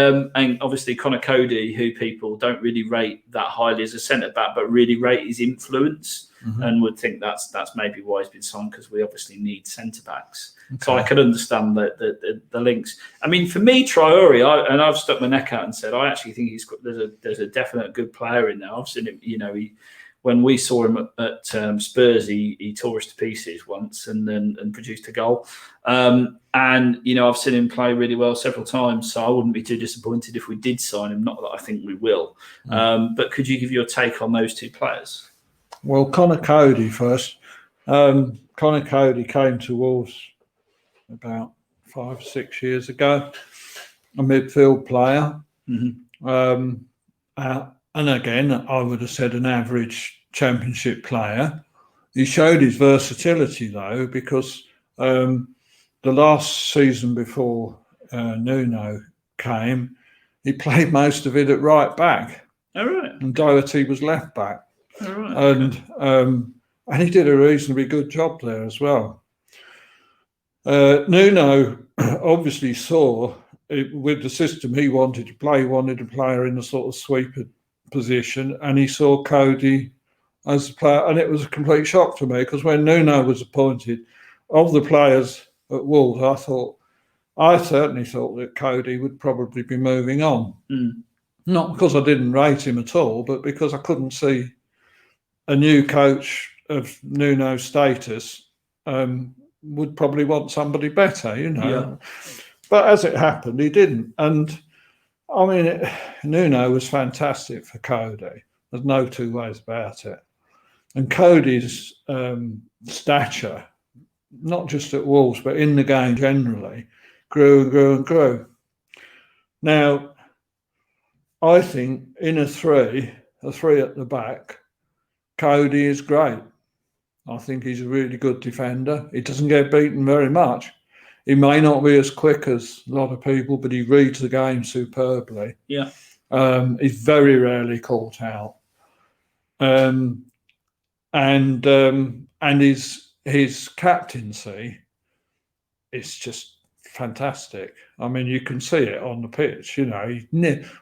obviously Connor Cody, who people don't really rate that highly as a centre back, but really rate his influence and would think that's maybe why he's been signed, because we obviously need centre backs. Okay. So I could understand the links. I mean, for me, Traore, I've stuck my neck out and said I actually think there's a definite good player in there. I've seen him, when we saw him at Spurs, he tore us to pieces once and produced a goal. And I've seen him play really well several times, so I wouldn't be too disappointed if we did sign him. Not that I think we will. But could you give your take on those two players? Well, Connor Cody first. Connor Cody came to Wolves about 5 or 6 years ago. a midfield player. Mm-hmm. And again, I would have said an average Championship player. He showed his versatility, though, because the last season before Nuno came, he played most of it at right back. All right. And Doherty was left back. All right. And he did a reasonably good job there as well. Nuno obviously saw with the system he wanted to play, he wanted a player in a sort of sweeper position, and he saw Cody as a player. And it was a complete shock to me, because when Nuno was appointed, of the players at Wolves, I certainly thought that Cody would probably be moving on. Mm. Not because I didn't rate him at all, but because I couldn't see a new coach of Nuno's status would probably want somebody better, you know. Yeah. But as it happened, he didn't. And I mean, Nuno was fantastic for Cody. There's no two ways about it. And Cody's stature, not just at Wolves, but in the game generally, grew and grew and grew. Now, I think in a three at the back, Cody is great. I think he's a really good defender. He doesn't get beaten very much. He may not be as quick as a lot of people, but he reads the game superbly. Yeah. He's very rarely caught out. And his captaincy is just fantastic. I mean, you can see it on the pitch. You know,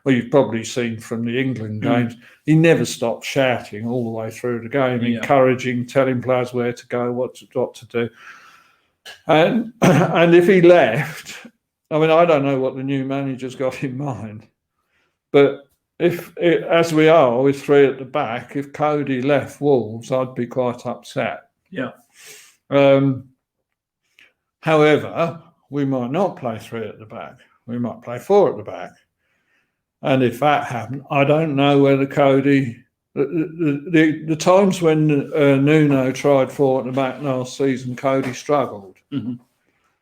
you've probably seen from the England games, he never stopped shouting all the way through the game, encouraging, telling players where to go, what to do. And if he left, I mean, I don't know what the new manager's got in mind, but as we are with three at the back, if Cody left Wolves, I'd be quite upset. Yeah. However, we might not play three at the back. We might play four at the back. And if that happened, I don't know whether Cody... The times when Nuno tried four at the back last season, Cody struggled. Mm-hmm.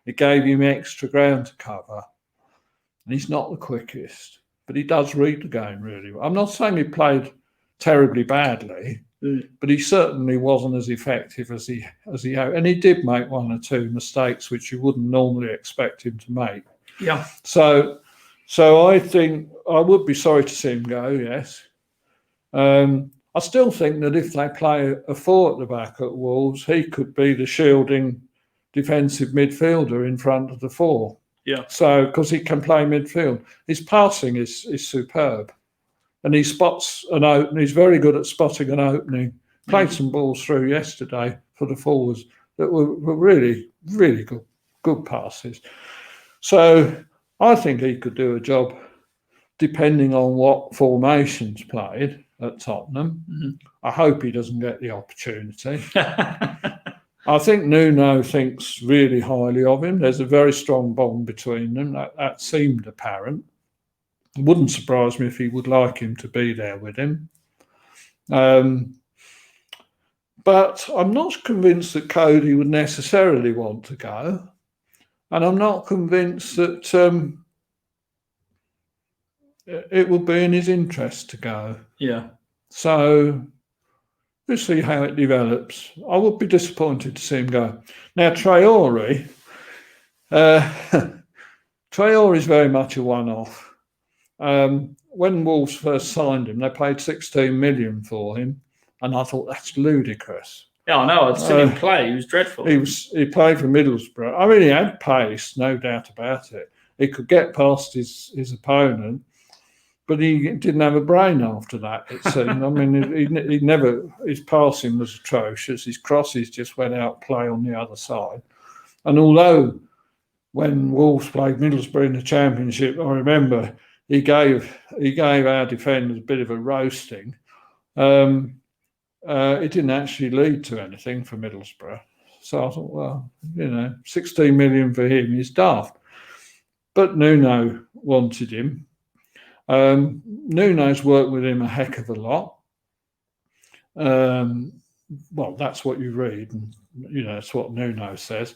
It gave him extra ground to cover. And he's not the quickest, but he does read the game really well. I'm not saying he played terribly badly, but he certainly wasn't as effective as he had. And he did make one or two mistakes which you wouldn't normally expect him to make. Yeah. So I think I would be sorry to see him go, yes. I still think that if they play a four at the back at Wolves, he could be the shielding defensive midfielder in front of the four. Yeah. So, because he can play midfield. His passing is superb. And he spots an opening. He's very good at spotting an opening. Played some balls through yesterday for the forwards that were really, really good passes. So I think he could do a job depending on what formation's played at Tottenham. Mm-hmm. I hope he doesn't get the opportunity. I think Nuno thinks really highly of him. There's a very strong bond between them. That seemed apparent. It wouldn't surprise me if he would like him to be there with him. But I'm not convinced that Cody would necessarily want to go. And I'm not convinced that it would be in his interest to go. Yeah. So we'll see how it develops. I would be disappointed to see him go. Now, Traore is very much a one-off. When Wolves first signed him, they paid 16 million for him, and I thought that's ludicrous. Yeah, I know. I'd seen him play. He was dreadful. He played for Middlesbrough. I mean, he had pace, no doubt about it. He could get past his opponent, but he didn't have a brain after that, it seemed. I mean, he never. His passing was atrocious. His crosses just went out play on the other side. And although when Wolves played Middlesbrough in the Championship, I remember he gave our defenders a bit of a roasting. It didn't actually lead to anything for Middlesbrough. So I thought, well, 16 million for him is daft. But Nuno wanted him. Nuno's worked with him a heck of a lot. Well, that's what you read, and that's what Nuno says.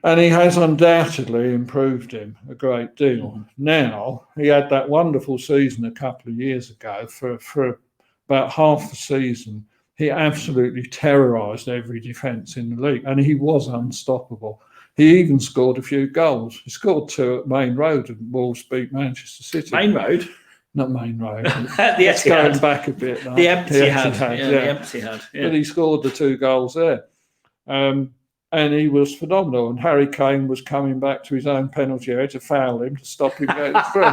And he has undoubtedly improved him a great deal. Now, he had that wonderful season a couple of years ago. For about half the season, he absolutely terrorised every defence in the league, and he was unstoppable. He even scored a few goals. He scored 2 at Main Road, and Wolves beat Manchester City. Main Road? Not Main Road. The It's going back a bit now. The Etihad. Yeah, the Etihad. Yeah. But he scored the 2 goals there. And he was phenomenal. And Harry Kane was coming back to his own penalty area to foul him to stop him getting through.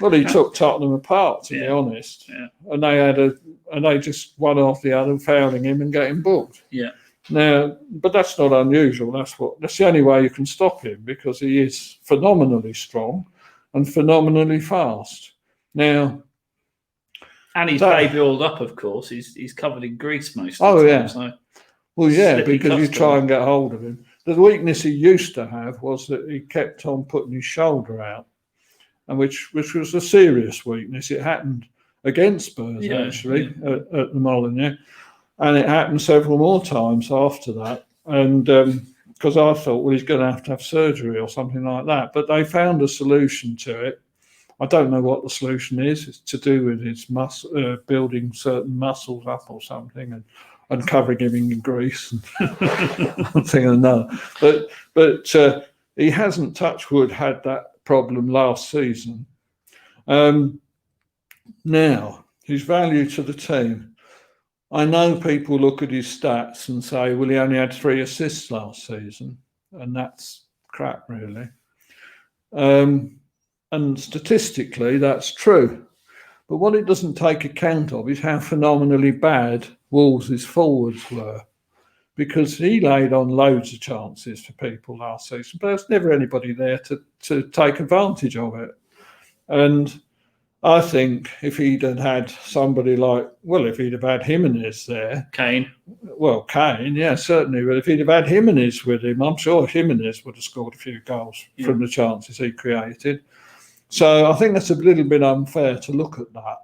Well, he took Tottenham apart, to be honest. Yeah. And they just one after the other, fouling him and getting booked. Yeah. Now, but that's not unusual. That's the only way you can stop him, because he is phenomenally strong and phenomenally fast. Now, and he's baby-oiled up, of course. He's covered in grease most of the time. So. Well, yeah, because you try and get hold of him. The weakness he used to have was that he kept on putting his shoulder out, and which was a serious weakness. It happened against Spurs, actually, at the Molineux, and it happened several more times after that. And because I thought, well, he's going to have surgery or something like that. But they found a solution to it. I don't know what the solution is. It's to do with his building certain muscles up or something, and covering him in grease and one thing and another. But he hasn't, touch wood, had that problem last season. Now, his value to the team. I know people look at his stats and say, well, he only had 3 assists last season, and that's crap, really. And statistically, that's true. But what it doesn't take account of is how phenomenally bad Wolves' forwards were, because he laid on loads of chances for people last season, but there's never anybody there to take advantage of it. And I think if he'd had somebody like, well, if he'd have had Jimenez there. Kane, yeah, certainly. But if he'd have had Jimenez with him, I'm sure Jimenez would have scored a few goals from the chances he created. So I think that's a little bit unfair to look at that.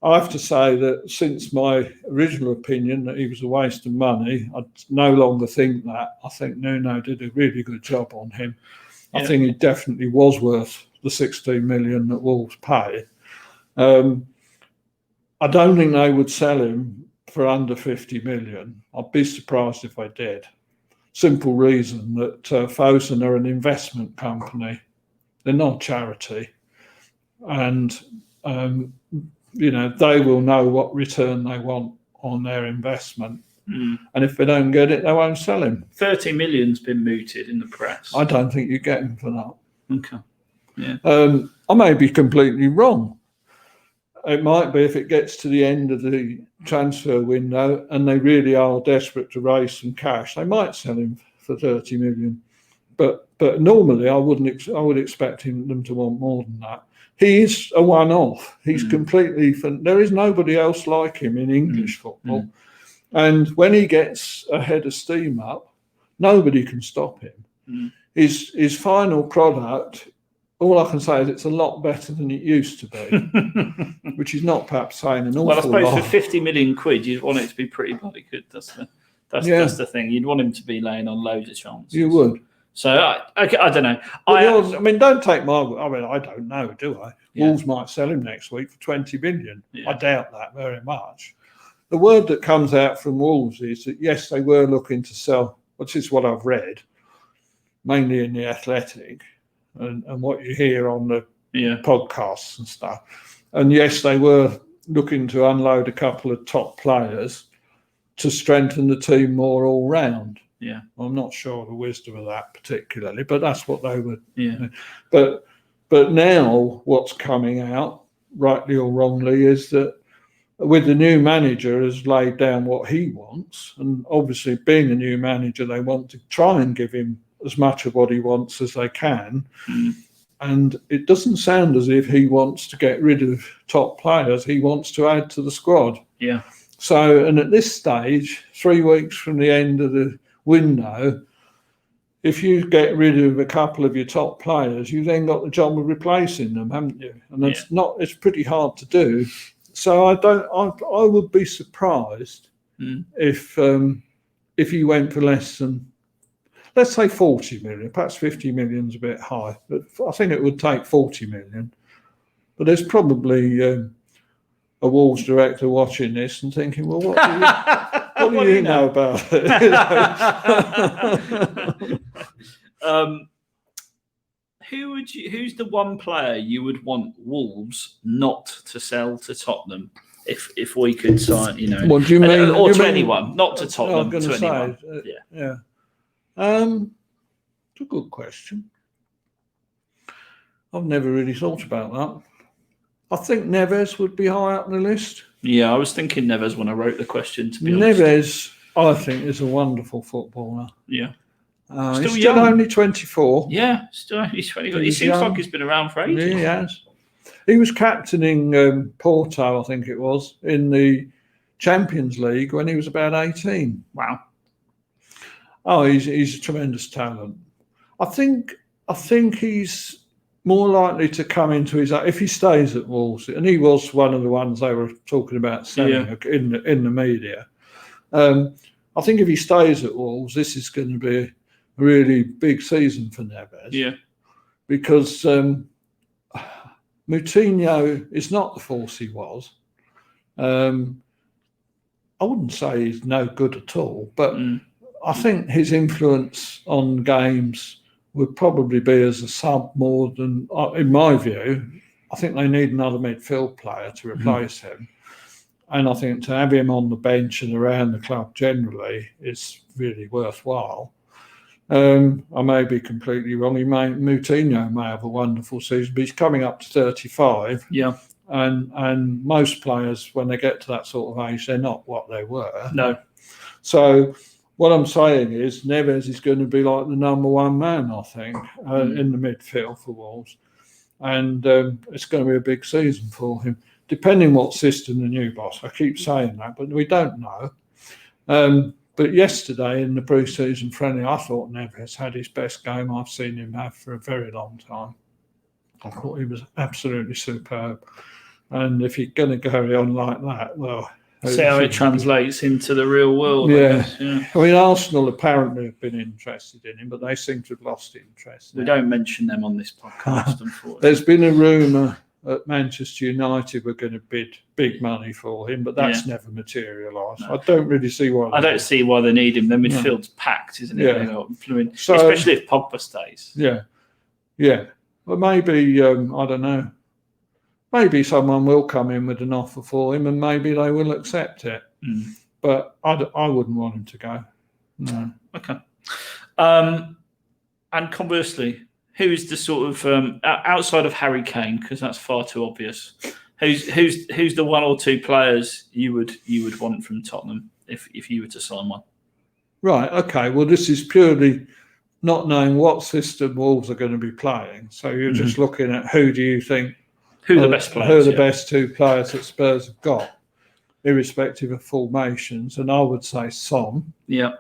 I have to say that since my original opinion that he was a waste of money, I no longer think that. I think Nuno did a really good job on him. I think he definitely was worth the 16 million that Wolves paid. I don't think they would sell him for under 50 million. I'd be surprised if they did. Simple reason that Fosun are an investment company. They're not charity. And, they will know what return they want on their investment. And if they don't get it, they won't sell him. 30 million's been mooted in the press. I don't think you get him for that. Okay. Yeah. I may be completely wrong. It might be if it gets to the end of the transfer window and they really are desperate to raise some cash, they might sell him for 30 million. But normally I would expect them to want more than that. He is a one-off. He's completely. There is nobody else like him in English football. And when he gets a head of steam up, nobody can stop him. His final product, all I can say is it's a lot better than it used to be, which is not perhaps saying an awful lot. Well, I suppose for 50 million quid, you'd want it to be pretty bloody good. That's the thing. You'd want him to be laying on loads of chances. You would. So I don't know. Don't take my. I don't know, do I? Yeah. Wolves might sell him next week for 20 million. Yeah. I doubt that very much. The word that comes out from Wolves is that yes, they were looking to sell, which is what I've read, mainly in the Athletic, and what you hear on the podcasts and stuff. And yes, they were looking to unload a couple of top players to strengthen the team more all round. Yeah, I'm not sure of the wisdom of that particularly, but that's what they would. Yeah. But now what's coming out, rightly or wrongly, is that with the new manager has laid down what he wants, and obviously being a new manager, they want to try and give him as much of what he wants as they can. And it doesn't sound as if he wants to get rid of top players. He wants to add to the squad. Yeah. So, and at this stage, 3 weeks from the end of the window, if you get rid of a couple of your top players, you then got the job of replacing them, haven't you? And it's pretty hard to do. So I would be surprised if he went for less than let's say 40 million. Perhaps 50 million's a bit high, but I think it would take 40 million. But there's probably a Wolves director watching this and thinking, well, what do you know about it? Who's the one player you would want Wolves not to sell to Tottenham if we could sign, What do you mean? Or to anyone, not to Tottenham, to anyone. Yeah. It's a good question. I've never really thought about that. I think Neves would be high up the list. Yeah, I was thinking Neves when I wrote the question, to be honest. Neves, I think, is a wonderful footballer. Yeah. He's still only 24. Yeah, still only 24. He seems like he's been around for ages. He has. He was captaining Porto, I think it was, in the Champions League when he was about 18. Wow. Oh, he's a tremendous talent. I think he's more likely to come into his own if he stays at Wolves, and he was one of the ones they were talking about selling in the media. I think if he stays at Wolves, this is going to be a really big season for Neves. Yeah, because Moutinho is not the force he was. I wouldn't say he's no good at all, but I think his influence on games would probably be as a sub more than, in my view. I think they need another midfield player to replace him. And I think to have him on the bench and around the club generally is really worthwhile. I may be completely wrong. Moutinho may have a wonderful season, but he's coming up to 35. Yeah. And most players, when they get to that sort of age, they're not what they were. No. So what I'm saying is Neves is going to be like the number one man, I think, in the midfield for Wolves. And it's going to be a big season for him, depending what system the new boss. I keep saying that, but we don't know. But yesterday in the pre-season friendly, I thought Neves had his best game I've seen him have for a very long time. I thought he was absolutely superb. And if you're going to carry on like that, well... See how it translates into the real world. Yeah. I mean, Arsenal apparently have been interested in him, but they seem to have lost interest. We don't mention them on this podcast, unfortunately. There's been a rumour that Manchester United were going to bid big money for him, but that's never materialised. No. I don't really see why. I don't see why they need him. The midfield's packed, isn't it? Yeah. So, especially if Pogba stays. Yeah. Yeah. Well, maybe, I don't know. Maybe someone will come in with an offer for him and maybe they will accept it. But I wouldn't want him to go. No. Okay. And conversely, who's the sort of, outside of Harry Kane, because that's far too obvious, who's the one or two players you would want from Tottenham if you were to sign one? Right, okay. Well, this is purely not knowing what system Wolves are going to be playing. So you're just looking at who do you think Who are the best players? Who are the best two players that Spurs have got, irrespective of formations? And I would say Son. Yeah.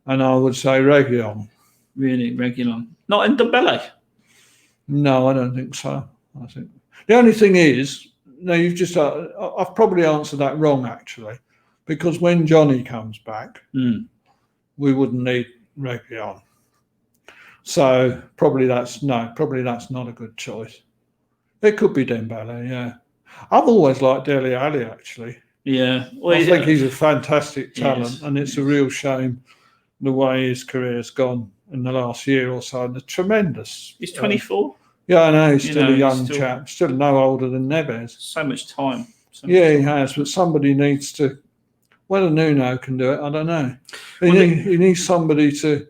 And I would say Reguilon. Really, Reguilon. Not in Dembele? No, I don't think so. I think the only thing is, no, you've just. I've probably answered that wrong actually, because when Johnny comes back, we wouldn't need Reguilon. So probably that's not a good choice. It could be Dembele, yeah. I've always liked Dele Alli, actually. Yeah. Well, I think he's a fantastic talent, and it's a real shame the way his career's gone in the last year or so. And the tremendous. He's 24. Yeah, I know. He's still a young chap, still no older than Neves. So much time. He has, but somebody needs to. Whether Nuno can do it, I don't know. He needs somebody to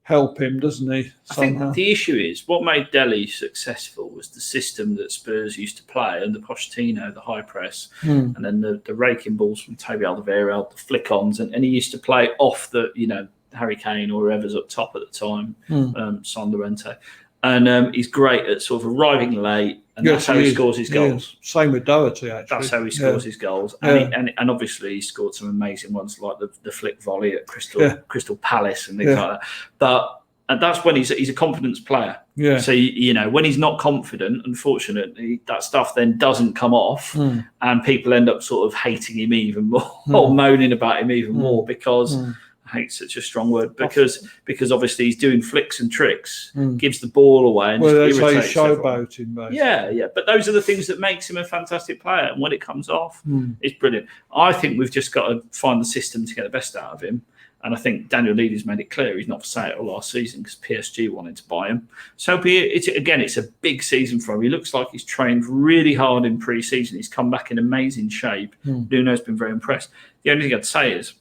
help him, doesn't he? Somehow. I think the issue is what made Dele successful was the system that Spurs used to play, and the Pochettino, the high press, and then the raking balls from Toby Alderweireld, the flick-ons, and he used to play off the Harry Kane or whoever's up top at the time, Son Llorente, and he's great at sort of arriving late, and that's how he scores his goals. Same with Doherty, actually. That's how he scores his goals, and obviously he scored some amazing ones like the flick volley at Crystal Palace and things like that. And that's when he's a confidence player. Yeah. So when he's not confident, unfortunately, that stuff then doesn't come off, and people end up sort of hating him even more or moaning about him even more because I hate such a strong word, because obviously he's doing flicks and tricks, gives the ball away, and just irritates showboating, basically. Yeah. But those are the things that makes him a fantastic player, and when it comes off, it's brilliant. I think we've just got to find the system to get the best out of him. And I think Daniel Levy's made it clear he's not for sale last season because PSG wanted to buy him. So it's a big season for him. He looks like he's trained really hard in pre-season. He's come back in amazing shape. Nuno's been very impressed. The only thing I'd say is,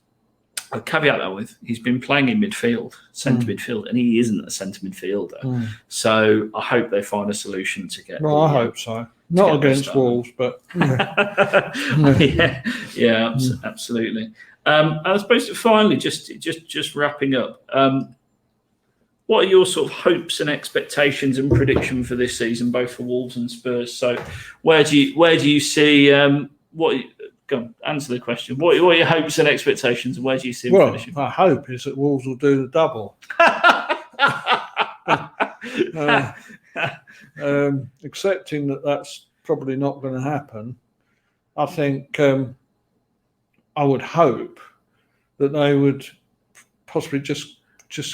I'd caveat that with, he's been playing in midfield, centre midfield, and he isn't a centre midfielder. So I hope they find a solution to get. Well, I hope so. Not against Wolves, but absolutely. I suppose finally, just wrapping up, what are your sort of hopes and expectations and prediction for this season, both for Wolves and Spurs? So, where do you see Go on, answer the question. What are your hopes and expectations, and where do you see them finishing? My hope is that Wolves will do the double. Accepting that that's probably not going to happen, I think I would hope that they would possibly just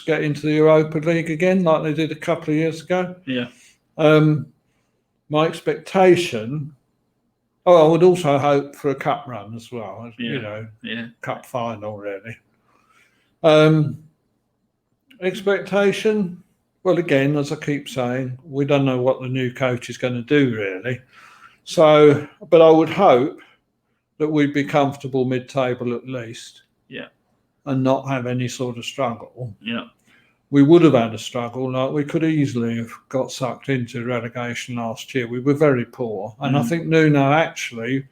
get into the Europa League again, like they did a couple of years ago. Yeah. My expectation. I would also hope for a cup run as well. Cup final really. Expectation. Well, again, as I keep saying, we don't know what the new coach is going to do really. So, but I would hope that we'd be comfortable mid-table at least. Yeah. And not have any sort of struggle. Yeah. We would have had a struggle. Like we could easily have got sucked into relegation last year. We were very poor. And I think Nuno actually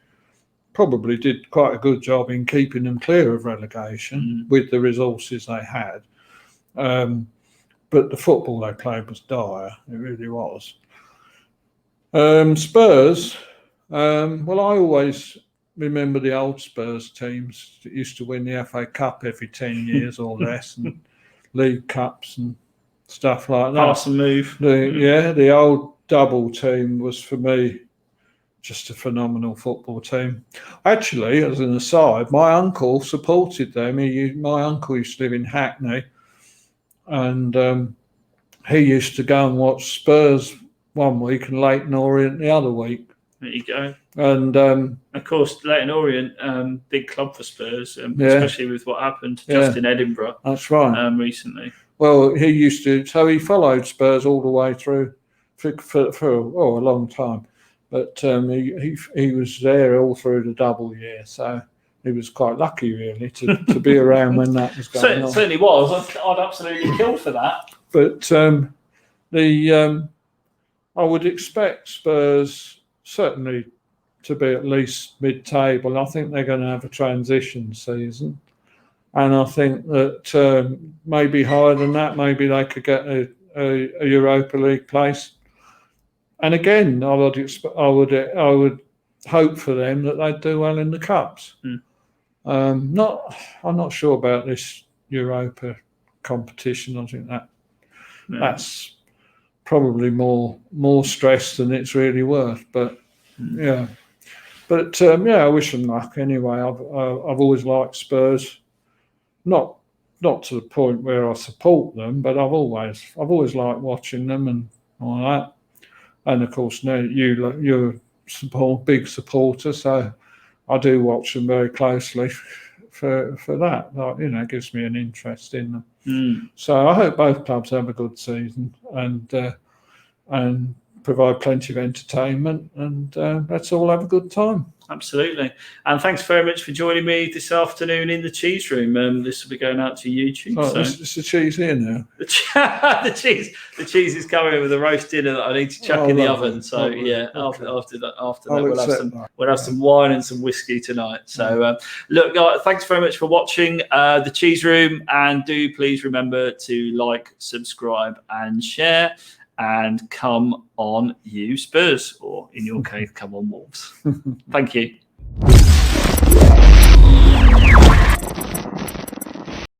probably did quite a good job in keeping them clear of relegation with the resources they had. But the football they played was dire. It really was. Spurs. Well, I always remember the old Spurs teams that used to win the FA Cup every 10 years or less, and League Cups and stuff like that. Pass and move. The old double team was, for me, just a phenomenal football team. Actually, as an aside, my uncle supported them. My uncle used to live in Hackney, and he used to go and watch Spurs one week and Leyton Orient the other week. There you go. And of course, Leyton Orient, big club for Spurs, especially with what happened just in Edinburgh. That's right. Recently. Well, he used to. So he followed Spurs all the way through for a long time. But he was there all through the double year. So he was quite lucky, really, to be around when that was going on. Certainly was. I'd absolutely kill for that. But I would expect Spurs certainly to be at least mid-table. I think they're going to have a transition season, and I think that maybe higher than that, maybe they could get a Europa League place. And again, I would hope for them that they'd do well in the cups. I'm not sure about this Europa competition. I think that's probably more stress than it's really worth. But I wish them luck anyway. I've always liked Spurs, not to the point where I support them, but I've always liked watching them and all that. And of course, now you're a big supporter, so I do watch them very closely for that. Like, it gives me an interest in them. So I hope both clubs have a good season and provide plenty of entertainment, and let's all have a good time. Absolutely. And thanks very much for joining me this afternoon in the cheese room. This will be going out to YouTube. It's the cheese here now. The cheese is coming with a roast dinner that I need to chuck in the oven. So after that, we'll have some wine and some whiskey tonight. So look, guys, thanks very much for watching the cheese room, and do please remember to like, subscribe, and share. And come on, you Spurs, or in your case, come on, Wolves. Thank you.